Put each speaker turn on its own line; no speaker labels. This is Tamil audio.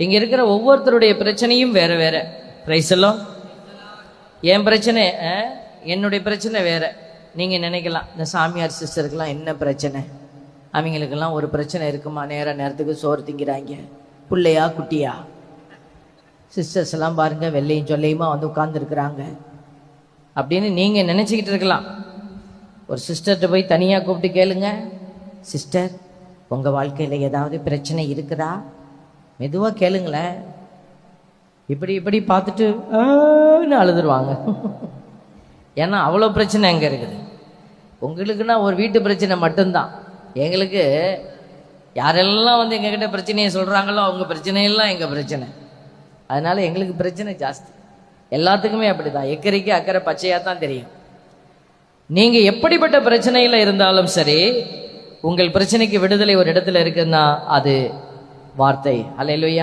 இங்க இருக்கிற ஒவ்வொருத்தருடைய பிரச்சனையும் வேற வேற. பிரைஸ் எல்லாம். என் பிரச்சனை என்னுடைய பிரச்சனை வேற. நீங்க நினைக்கலாம் இந்த சாமியார் சிஸ்டருக்கெல்லாம் என்ன பிரச்சனை, அவங்களுக்கெல்லாம் ஒரு பிரச்சனை இருக்குமா, நேரத்துக்கு சோறு திங்கிறாங்க, பிள்ளையா குட்டியா. சிஸ்டர்ஸ் எல்லாம் பாருங்க வெள்ளையும் சொல்லையுமா வந்து உட்கார்ந்துருக்குறாங்க அப்படின்னு நீங்க நினைச்சுக்கிட்டு இருக்கலாம். ஒரு சிஸ்டர்கிட்ட போய் தனியா கூப்பிட்டு கேளுங்க, சிஸ்டர் உங்க வாழ்க்கையில ஏதாவது பிரச்சனை இருக்குதா, மெதுவா கேளுங்களேன். இப்படி இப்படி பார்த்துட்டு அழுதுருவாங்க. ஏன்னா அவ்வளோ பிரச்சனை எங்க இருக்குது. உங்களுக்குன்னா ஒரு வீட்டு பிரச்சனை மட்டும்தான். எங்களுக்கு யாரெல்லாம் வந்து எங்ககிட்ட பிரச்சனையை சொல்றாங்களோ அவங்க பிரச்சனையெல்லாம் எங்க பிரச்சனை. அதனால எங்களுக்கு பிரச்சனை ஜாஸ்தி. எல்லாத்துக்குமே அப்படிதான். எக்கரைக்கு அக்கறை பச்சையா தான் தெரியும். நீங்க எப்படிப்பட்ட பிரச்சனையில இருந்தாலும் சரி, உங்கள் பிரச்சனைக்கு விடுதலை ஒரு இடத்துல இருக்குன்னா அது வார்த்தை. அல்லேலூயா.